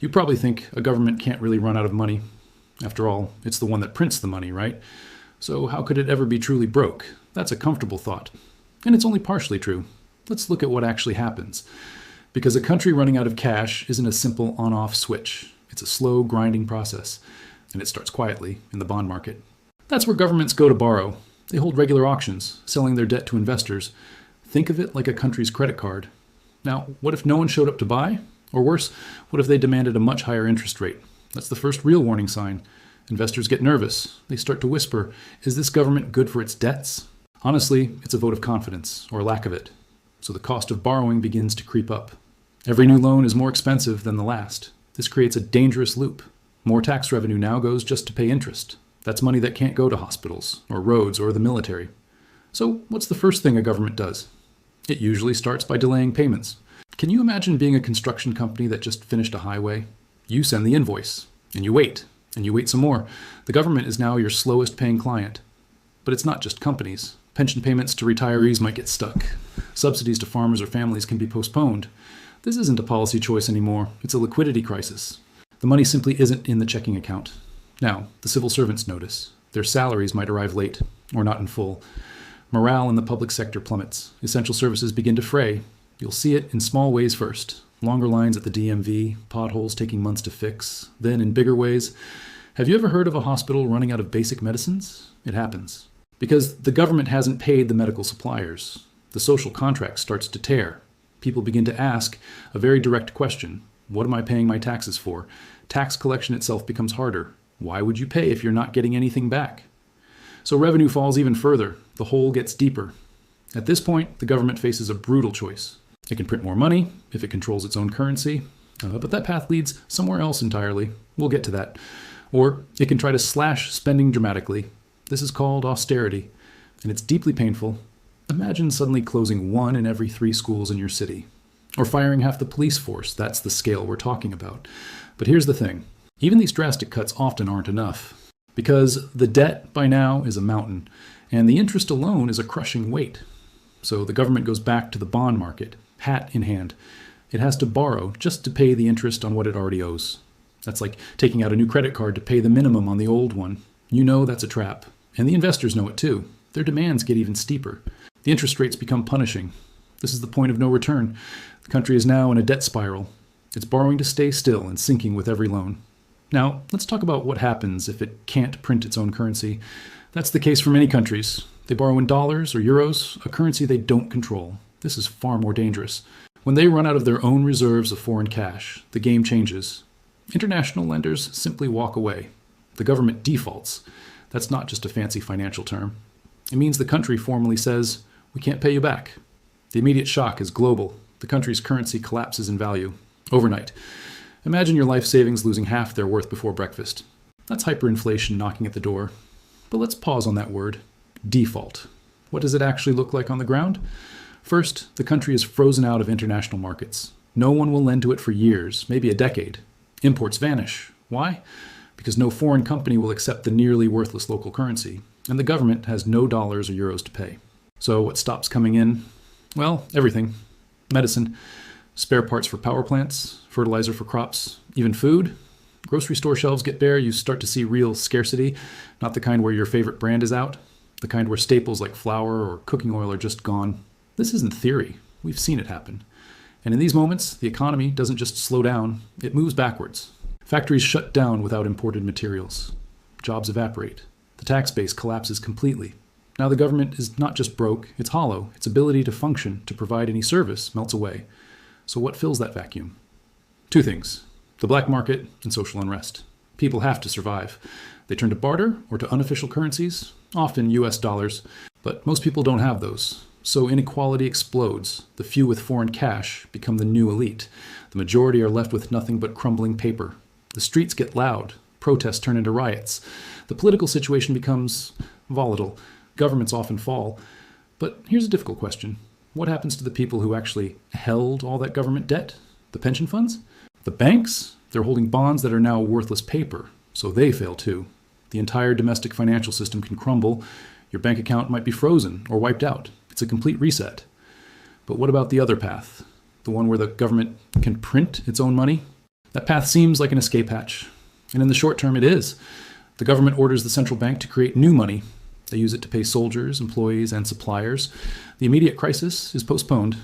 You probably think a government can't really run out of money. After all, it's the one that prints the money, right? So how could it ever be truly broke? That's a comfortable thought. And it's only partially true. Let's look at what actually happens. Because a country running out of cash isn't a simple on-off switch. It's a slow, grinding process. And it starts quietly in the bond market. That's where governments go to borrow. They hold regular auctions, selling their debt to investors. Think of it like a country's credit card. Now, what if no one showed up to buy? Or worse, what if they demanded a much higher interest rate? That's the first real warning sign. Investors get nervous. They start to whisper, is this government good for its debts? Honestly, it's a vote of confidence, or lack of it. So the cost of borrowing begins to creep up. Every new loan is more expensive than the last. This creates a dangerous loop. More tax revenue now goes just to pay interest. That's money that can't go to hospitals, or roads, or the military. So what's the first thing a government does? It usually starts by delaying payments. Can you imagine being a construction company that just finished a highway? You send the invoice, and you wait some more. The government is now your slowest paying client. But it's not just companies. Pension payments to retirees might get stuck. Subsidies to farmers or families can be postponed. This isn't a policy choice anymore. It's a liquidity crisis. The money simply isn't in the checking account. Now, the civil servants notice. Their salaries might arrive late, or not in full. Morale in the public sector plummets. Essential services begin to fray. You'll see it in small ways first. Longer lines at the DMV, potholes taking months to fix. Then in bigger ways. Have you ever heard of a hospital running out of basic medicines? It happens. Because the government hasn't paid the medical suppliers. The social contract starts to tear. People begin to ask a very direct question. What am I paying my taxes for? Tax collection itself becomes harder. Why would you pay if you're not getting anything back? So revenue falls even further. The hole gets deeper. At this point, the government faces a brutal choice. It can print more money if it controls its own currency, but that path leads somewhere else entirely. We'll get to that. Or it can try to slash spending dramatically. This is called austerity, and it's deeply painful. Imagine suddenly closing 1 in every 3 schools in your city, or firing half the police force. That's the scale we're talking about. But here's the thing. Even these drastic cuts often aren't enough, because the debt by now is a mountain, and the interest alone is a crushing weight. So the government goes back to the bond market, hat in hand. It has to borrow just to pay the interest on what it already owes. That's like taking out a new credit card to pay the minimum on the old one. You know that's a trap. And the investors know it too. Their demands get even steeper. The interest rates become punishing. This is the point of no return. The country is now in a debt spiral. It's borrowing to stay still and sinking with every loan. Now, let's talk about what happens if it can't print its own currency. That's the case for many countries. They borrow in dollars or euros, a currency they don't control. This is far more dangerous. When they run out of their own reserves of foreign cash, the game changes. International lenders simply walk away. The government defaults. That's not just a fancy financial term. It means the country formally says, we can't pay you back. The immediate shock is global. The country's currency collapses in value. Overnight. Imagine your life savings losing half their worth before breakfast. That's hyperinflation knocking at the door. But let's pause on that word. Default. What does it actually look like on the ground? First, the country is frozen out of international markets. No one will lend to it for years, maybe a decade. Imports vanish. Why? Because no foreign company will accept the nearly worthless local currency, and the government has no dollars or euros to pay. So what stops coming in? Well, everything. Medicine, spare parts for power plants, fertilizer for crops, even food. Grocery store shelves get bare, you start to see real scarcity, not the kind where your favorite brand is out, the kind where staples like flour or cooking oil are just gone. This isn't theory. We've seen it happen. And in these moments, the economy doesn't just slow down, it moves backwards. Factories shut down without imported materials. Jobs evaporate. The tax base collapses completely. Now the government is not just broke, it's hollow. Its ability to function, to provide any service, melts away. So what fills that vacuum? 2 things. The black market and social unrest. People have to survive. They turn to barter or to unofficial currencies, often US dollars, but most people don't have those. So inequality explodes. The few with foreign cash become the new elite. The majority are left with nothing but crumbling paper. The streets get loud. Protests turn into riots. The political situation becomes volatile. Governments often fall. But here's a difficult question. What happens to the people who actually held all that government debt? The pension funds? The banks? They're holding bonds that are now worthless paper, so they fail too. The entire domestic financial system can crumble. Your bank account might be frozen or wiped out. It's a complete reset. But what about the other path? The one where the government can print its own money? That path seems like an escape hatch, and in the short term it is. The government orders the central bank to create new money. They use it to pay soldiers, employees, and suppliers. The immediate crisis is postponed,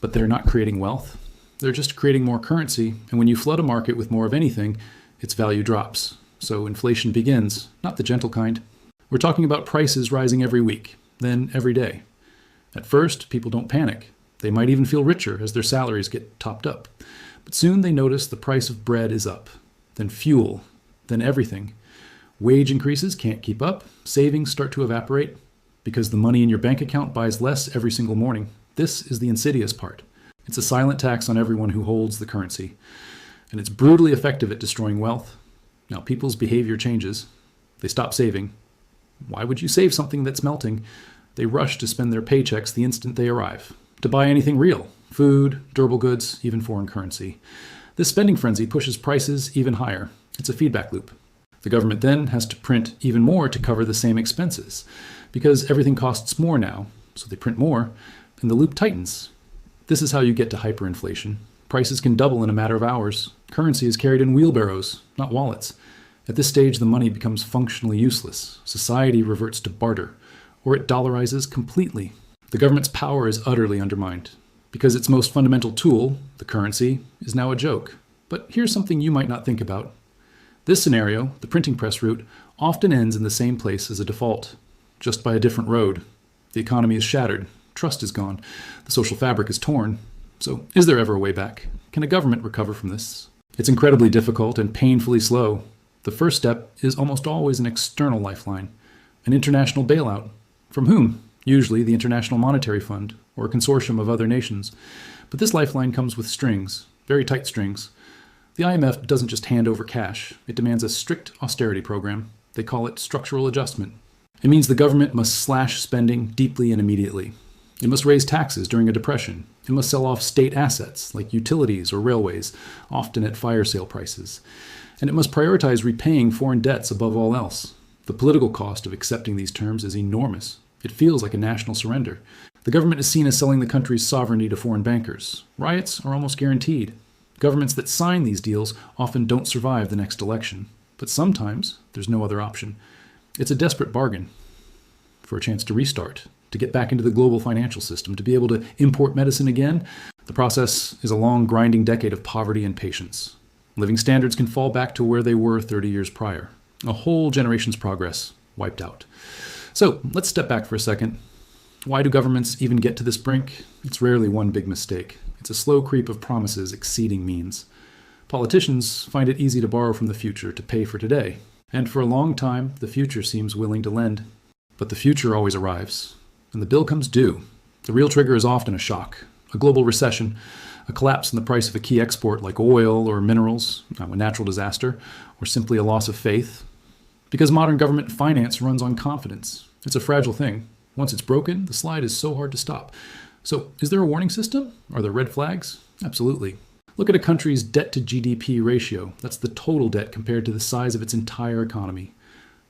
but they're not creating wealth. They're just creating more currency, and when you flood a market with more of anything, its value drops. So inflation begins, not the gentle kind. We're talking about prices rising every week, then every day. At first, people don't panic. They might even feel richer as their salaries get topped up. But soon they notice the price of bread is up, then fuel, then everything. Wage increases can't keep up, savings start to evaporate, because the money in your bank account buys less every single morning. This is the insidious part. It's a silent tax on everyone who holds the currency, and it's brutally effective at destroying wealth. Now, people's behavior changes. They stop saving. Why would you save something that's melting? They rush to spend their paychecks the instant they arrive, to buy anything real, food, durable goods, even foreign currency. This spending frenzy pushes prices even higher. It's a feedback loop. The government then has to print even more to cover the same expenses, because everything costs more now, so they print more, and the loop tightens. This is how you get to hyperinflation. Prices can double in a matter of hours. Currency is carried in wheelbarrows, not wallets. At this stage, the money becomes functionally useless. Society reverts to barter, or it dollarizes completely. The government's power is utterly undermined, because its most fundamental tool, the currency, is now a joke. But here's something you might not think about. This scenario, the printing press route, often ends in the same place as a default, just by a different road. The economy is shattered, trust is gone, the social fabric is torn. So is there ever a way back? Can a government recover from this? It's incredibly difficult and painfully slow. The first step is almost always an external lifeline, an international bailout. From whom? Usually the International Monetary Fund, or a consortium of other nations. But this lifeline comes with strings, very tight strings. The IMF doesn't just hand over cash. It demands a strict austerity program. They call it structural adjustment. It means the government must slash spending deeply and immediately. It must raise taxes during a depression. It must sell off state assets like utilities or railways, often at fire sale prices. And it must prioritize repaying foreign debts above all else. The political cost of accepting these terms is enormous. It feels like a national surrender. The government is seen as selling the country's sovereignty to foreign bankers. Riots are almost guaranteed. Governments that sign these deals often don't survive the next election. But sometimes there's no other option. It's a desperate bargain for a chance to restart, to get back into the global financial system, to be able to import medicine again. The process is a long, grinding decade of poverty and patience. Living standards can fall back to where they were 30 years prior. A whole generation's progress wiped out. So let's step back for a second. Why do governments even get to this brink? It's rarely one big mistake. It's a slow creep of promises exceeding means. Politicians find it easy to borrow from the future to pay for today. And for a long time, the future seems willing to lend. But the future always arrives, and the bill comes due. The real trigger is often a shock, a global recession, a collapse in the price of a key export like oil or minerals, a natural disaster, or simply a loss of faith. Because modern government finance runs on confidence. It's a fragile thing. Once it's broken, the slide is so hard to stop. So, is there a warning system? Are there red flags? Absolutely. Look at a country's debt to GDP ratio. That's the total debt compared to the size of its entire economy.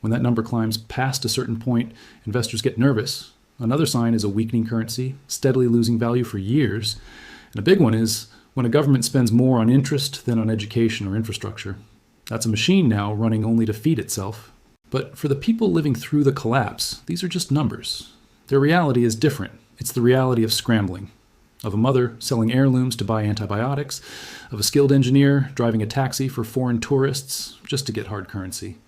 When that number climbs past a certain point, investors get nervous. Another sign is a weakening currency, steadily losing value for years. And a big one is when a government spends more on interest than on education or infrastructure. That's a machine now running only to feed itself. But for the people living through the collapse, these are just numbers. Their reality is different. It's the reality of scrambling, of a mother selling heirlooms to buy antibiotics, of a skilled engineer driving a taxi for foreign tourists just to get hard currency.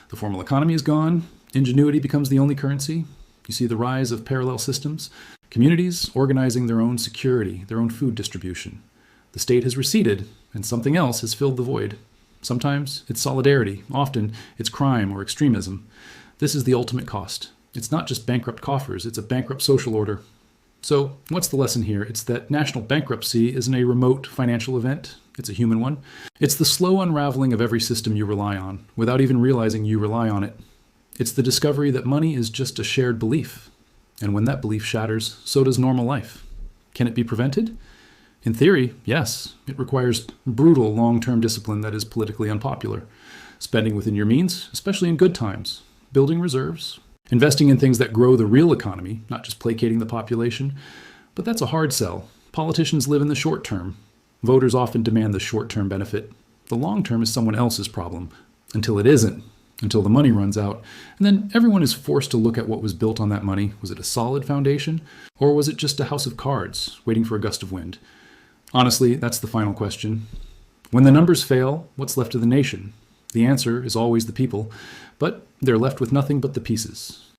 The formal economy is gone. Ingenuity becomes the only currency. You see the rise of parallel systems. Communities organizing their own security, their own food distribution. The state has receded, and something else has filled the void. Sometimes it's solidarity. Often it's crime or extremism. This is the ultimate cost. It's not just bankrupt coffers, it's a bankrupt social order. So what's the lesson here? It's that national bankruptcy isn't a remote financial event. It's a human one. It's the slow unraveling of every system you rely on, without even realizing you rely on it. It's the discovery that money is just a shared belief. And when that belief shatters, so does normal life. Can it be prevented? In theory, yes. It requires brutal long-term discipline that is politically unpopular. Spending within your means, especially in good times. Building reserves. Investing in things that grow the real economy, not just placating the population. But that's a hard sell. Politicians live in the short term. Voters often demand the short-term benefit. The long term is someone else's problem, until it isn't, until the money runs out. And then everyone is forced to look at what was built on that money. Was it a solid foundation? Or was it just a house of cards, waiting for a gust of wind? Honestly, that's the final question. When the numbers fail, what's left of the nation? The answer is always the people, but they're left with nothing but the pieces.